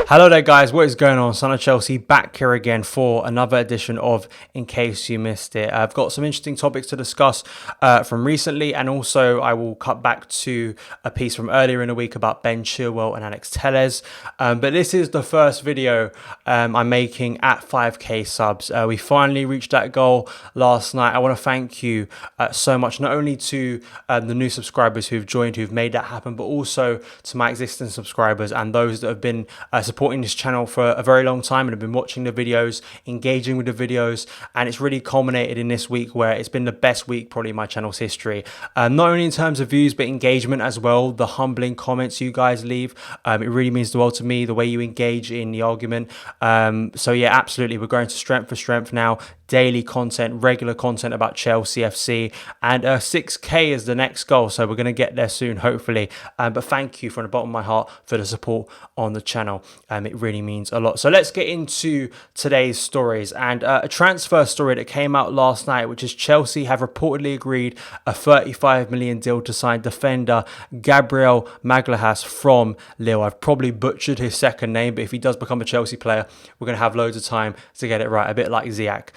Hello there guys, what is going on? Son of Chelsea back here again for another edition of In Case You Missed It. I've got some interesting topics to discuss from recently, and also I will cut back to a piece from earlier in the week about Ben Chilwell and Alex Telles. But this is the first video I'm making at 5k subs. We finally reached that goal last night. I want to thank you so much, not only to the new subscribers who've joined, who've made that happen, but also to my existing subscribers and those that have been supporting this channel for a very long time and have been watching the videos, engaging with the videos, and it's really culminated in this week where it's been the best week probably in my channel's history. Not only in terms of views, but engagement as well. The humbling comments you guys leave, it really means the world to me, the way you engage in the argument. So yeah, absolutely, we're going to strength for strength now. Daily content, regular content about Chelsea FC, and 6k is the next goal, so we're going to get there soon, hopefully. But thank you from the bottom of my heart for the support on the channel. It really means a lot. So let's get into today's stories, and a transfer story that came out last night, which is Chelsea have reportedly agreed a 35 million deal to sign defender Gabriel Magalhaes from Lille. I've probably butchered his second name, but if he does become a Chelsea player, we're going to have loads of time to get it right, a bit like Ziyech.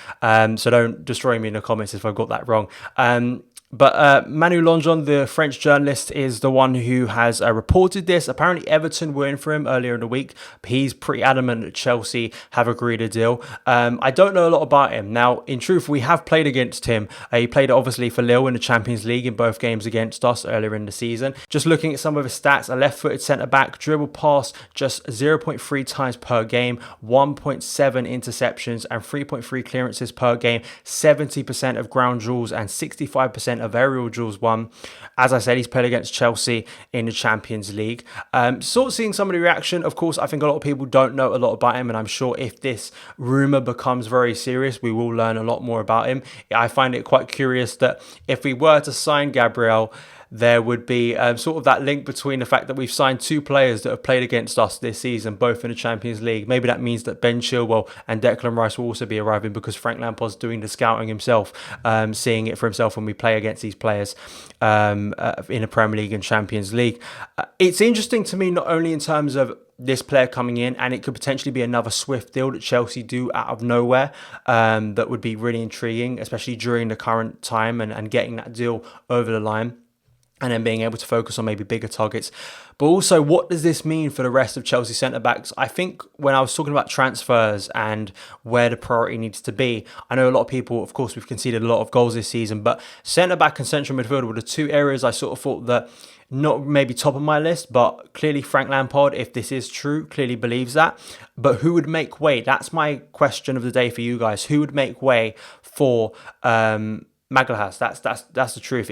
So don't destroy me in the comments if I got that wrong. But Manu Lonjon, the French journalist, is the one who has reported this. Apparently Everton were in for him earlier in the week, but he's pretty adamant that Chelsea have agreed a deal. I don't know a lot about him. Now, in truth, we have played against him. He played obviously for Lille in the Champions League in both games against us earlier in the season. Just looking at some of his stats, a left-footed centre-back, dribble pass just 0.3 times per game, 1.7 interceptions and 3.3 clearances per game, 70% of ground duels and 65% of aerial duels won. As I said, he's played against Chelsea in the Champions League. Sort of seeing some of the reaction. Of course, I think a lot of people don't know a lot about him, and I'm sure if this rumour becomes very serious, we will learn a lot more about him. I find it quite curious that if we were to sign Gabriel, there would be sort of that link between the fact that we've signed two players that have played against us this season, both in the Champions League. Maybe that means that Ben Chilwell and Declan Rice will also be arriving because Frank Lampard's doing the scouting himself, seeing it for himself when we play against these players in the Premier League and Champions League. It's interesting to me, not only in terms of this player coming in, and it could potentially be another swift deal that Chelsea do out of nowhere, that would be really intriguing, especially during the current time, and getting that deal over the line, and then being able to focus on maybe bigger targets. But also, what does this mean for the rest of Chelsea centre-backs? I think when I was talking about transfers and where the priority needs to be, I know a lot of people, of course, we've conceded a lot of goals this season, but centre-back and central midfield were the two areas I sort of thought that not maybe top of my list, but clearly Frank Lampard, if this is true, clearly believes that. But who would make way? That's my question of the day for you guys. Who would make way for Magalhaes? That's the truth.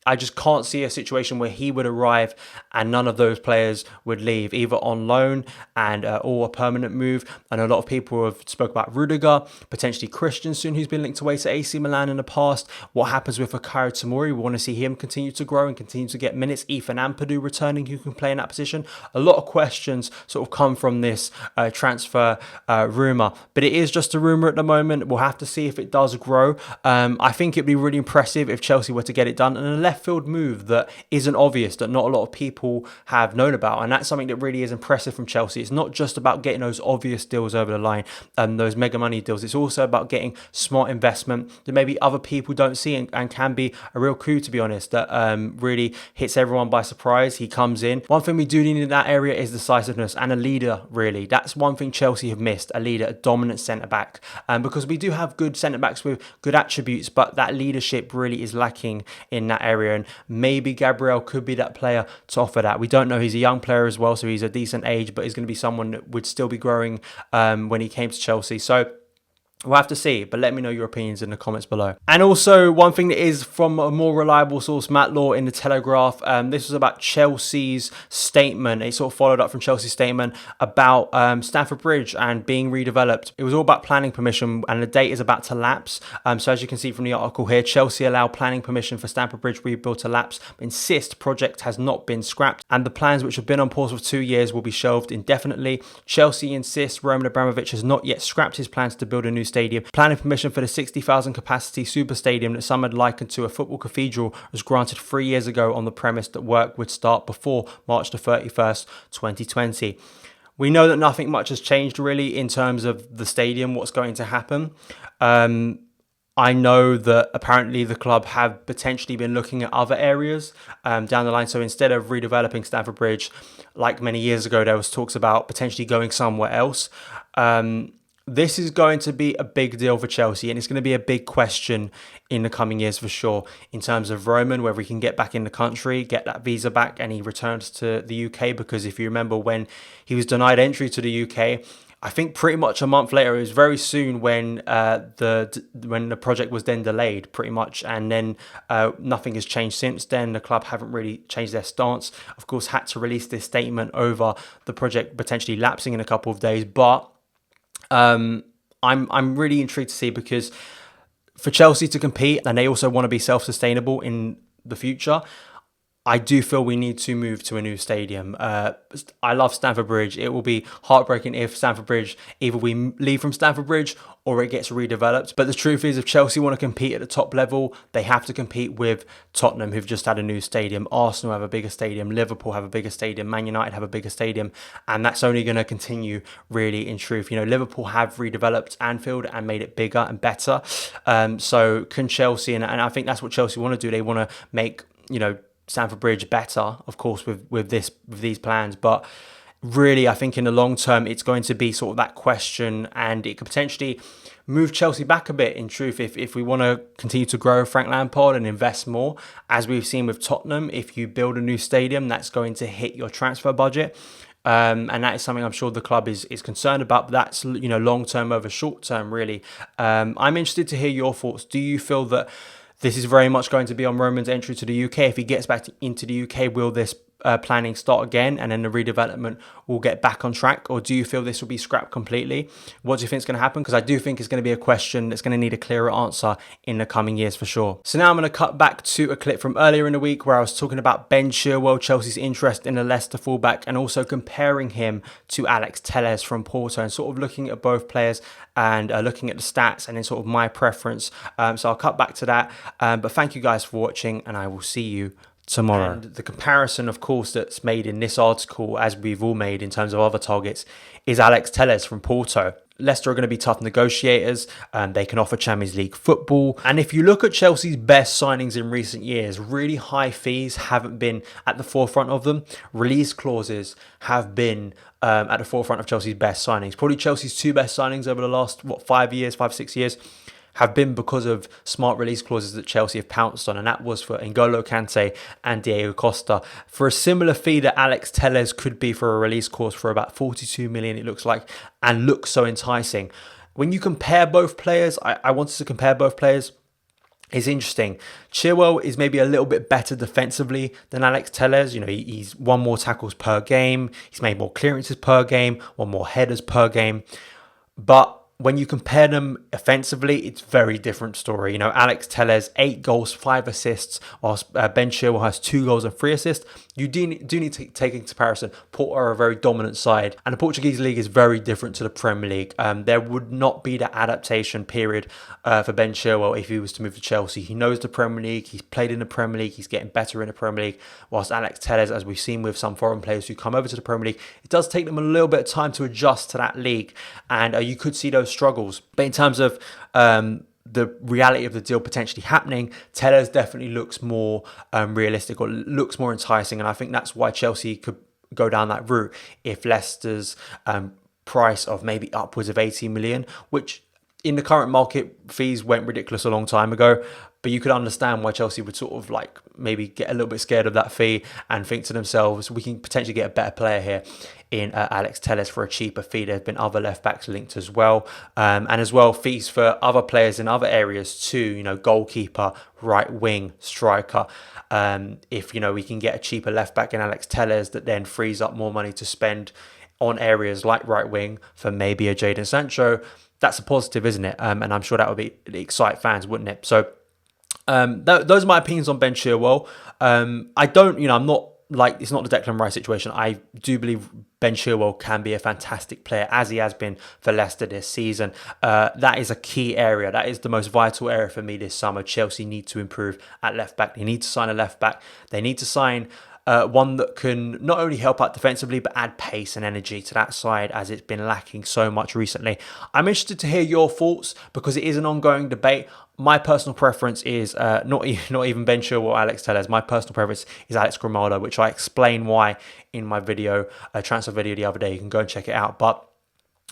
I just can't see a situation where he would arrive and none of those players would leave, either on loan and or a permanent move. And a lot of people have spoke about Rudiger, potentially Christensen, who's been linked away to AC Milan in the past. What happens with Fikayo Tomori? We want to see him continue to grow and continue to get minutes. Ethan Ampadu returning, who can play in that position. A lot of questions sort of come from this transfer rumour, but it is just a rumour at the moment. We'll have to see if it does grow. I think it'd be really impressive if Chelsea were to get it done, and left field move that isn't obvious, that not a lot of people have known about, and that's something that really is impressive from Chelsea. It's not just about getting those obvious deals over the line, those mega money deals. It's also about getting smart investment that maybe other people don't see, and can be a real coup, to be honest, that really hits everyone by surprise. He comes in. One thing we do need in that area is decisiveness and a leader, really. That's one thing Chelsea have missed, a leader, a dominant centre-back, because we do have good centre-backs with good attributes, but that leadership really is lacking in that area. And maybe Gabriel could be that player to offer that. We don't know. He's a young player as well, so he's a decent age, but he's going to be someone that would still be growing when he came to Chelsea. So we'll have to see, but let me know your opinions in the comments below. And also, one thing that is from a more reliable source, Matt Law in the Telegraph, this was about Chelsea's statement. It sort of followed up from Chelsea's statement about Stamford Bridge and being redeveloped. It was all about planning permission, and the date is about to lapse. So as you can see from the article here, Chelsea allow planning permission for Stamford Bridge rebuild to lapse, but insist project has not been scrapped, and the plans, which have been on pause for 2 years, will be shelved indefinitely. Chelsea insists Roman Abramovich has not yet scrapped his plans to build a new stadium. Planning permission for the 60,000 capacity super stadium that some had likened to a football cathedral was granted 3 years ago on the premise that work would start before March the 31st, 2020. We know that nothing much has changed really in terms of the stadium, what's going to happen. I know that apparently the club have potentially been looking at other areas down the line. So instead of redeveloping Stamford Bridge, like many years ago, there was talks about potentially going somewhere else. This is going to be a big deal for Chelsea, and it's going to be a big question in the coming years for sure, in terms of Roman, whether he can get back in the country, get that visa back, and he returns to the UK. Because if you remember, when he was denied entry to the UK, I think pretty much a month later, it was very soon when the project was then delayed, pretty much, and then nothing has changed since then. The club haven't really changed their stance. Of course, had to release this statement over the project potentially lapsing in a couple of days, but I'm really intrigued to see, because for Chelsea to compete, and they also want to be self-sustainable in the future, I do feel we need to move to a new stadium. I love Stamford Bridge. It will be heartbreaking if Stamford Bridge, either we leave from Stamford Bridge or it gets redeveloped. But the truth is, if Chelsea want to compete at the top level, they have to compete with Tottenham, who've just had a new stadium. Arsenal have a bigger stadium. Liverpool have a bigger stadium. Man United have a bigger stadium. And that's only going to continue, really, in truth. You know, Liverpool have redeveloped Anfield and made it bigger and better. So can Chelsea, and I think that's what Chelsea want to do. They want to make, Stamford Bridge better, of course, with these plans. But really, I think in the long term, it's going to be sort of that question, and it could potentially move Chelsea back a bit, in truth, if we want to continue to grow Frank Lampard and invest more. As we've seen with Tottenham, if you build a new stadium, that's going to hit your transfer budget. And that is something I'm sure the club is concerned about, but that's, long term over short term, really. I'm interested to hear your thoughts. Do you feel that this is very much going to be on Roman's entry to the UK? If he gets back into the UK, will this planning start again, and then the redevelopment will get back on track? Or do you feel this will be scrapped completely? What do you think is going to happen? Because I do think it's going to be a question that's going to need a clearer answer in the coming years for sure. So now I'm going to cut back to a clip from earlier in the week where I was talking about Ben Chilwell, Chelsea's interest in the Leicester fullback, and also comparing him to Alex Telles from Porto, and sort of looking at both players and looking at the stats and then sort of my preference. So I'll cut back to that. But thank you guys for watching, and I will see you tomorrow. And the comparison, of course, that's made in this article, as we've all made in terms of other targets, is Alex Telles from Porto. Leicester are going to be tough negotiators, and they can offer Champions League football. And if you look at Chelsea's best signings in recent years, really high fees haven't been at the forefront of them. Release clauses have been at the forefront of Chelsea's best signings. Probably Chelsea's two best signings over the last, 5, 6 years have been because of smart release clauses that Chelsea have pounced on, and that was for N'Golo Kante and Diego Costa. For a similar fee that Alex Telles could be for a release clause for about 42 million, it looks like, and looks so enticing. When you compare both players, I wanted to compare both players. It's interesting. Chilwell is maybe a little bit better defensively than Alex Telles. He's won more tackles per game. He's made more clearances per game, won more headers per game. But when you compare them offensively, it's a very different story. Alex Telles, 8 goals, 5 assists, whilst Ben Chilwell has 2 goals and 3 assists. You do need to take into comparison, Porto are a very dominant side, and the Portuguese league is very different to the Premier League. There would not be that adaptation period for Ben Chilwell if he was to move to Chelsea. He knows the Premier League, he's played in the Premier League, he's getting better in the Premier League, whilst Alex Telles, as we've seen with some foreign players who come over to the Premier League, it does take them a little bit of time to adjust to that league, and you could see those struggles. But in terms of the reality of the deal potentially happening, Telles definitely looks more realistic, or looks more enticing, and I think that's why Chelsea could go down that route if Leicester's price of maybe upwards of 80 million, which in the current market, fees went ridiculous a long time ago. But you could understand why Chelsea would sort of maybe get a little bit scared of that fee and think to themselves, we can potentially get a better player here in Alex Telles for a cheaper fee. There's been other left backs linked as well. And as well, fees for other players in other areas too, goalkeeper, right wing, striker. If, we can get a cheaper left back in Alex Telles, that then frees up more money to spend on areas like right wing for maybe a Jadon Sancho, that's a positive, isn't it? And I'm sure that would excite fans, wouldn't it? So those are my opinions on Ben Chilwell. I don't, I'm not it's not the Declan Rice situation. I do believe Ben Chilwell can be a fantastic player, as he has been for Leicester this season. That is a key area. That is the most vital area for me this summer. Chelsea need to improve at left back. They need to sign a left back. They need to sign one that can not only help out defensively, but add pace and energy to that side, as it's been lacking so much recently. I'm interested to hear your thoughts, because it is an ongoing debate. My personal preference is not even Ben Chilwell or Alex Telles. My personal preference is Alex Grimaldo, which I explain why in my video, transfer video the other day. You can go and check it out. But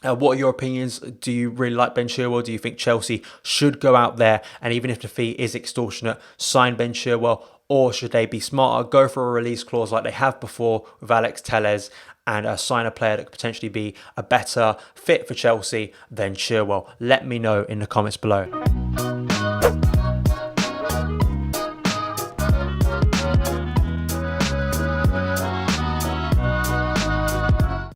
what are your opinions? Do you really like Ben Chilwell? Do you think Chelsea should go out there and, even if the fee is extortionate, sign Ben Chilwell? Or should they be smarter, go for a release clause like they have before with Alex Telles, and sign a player that could potentially be a better fit for Chelsea than Chilwell? Let me know in the comments below.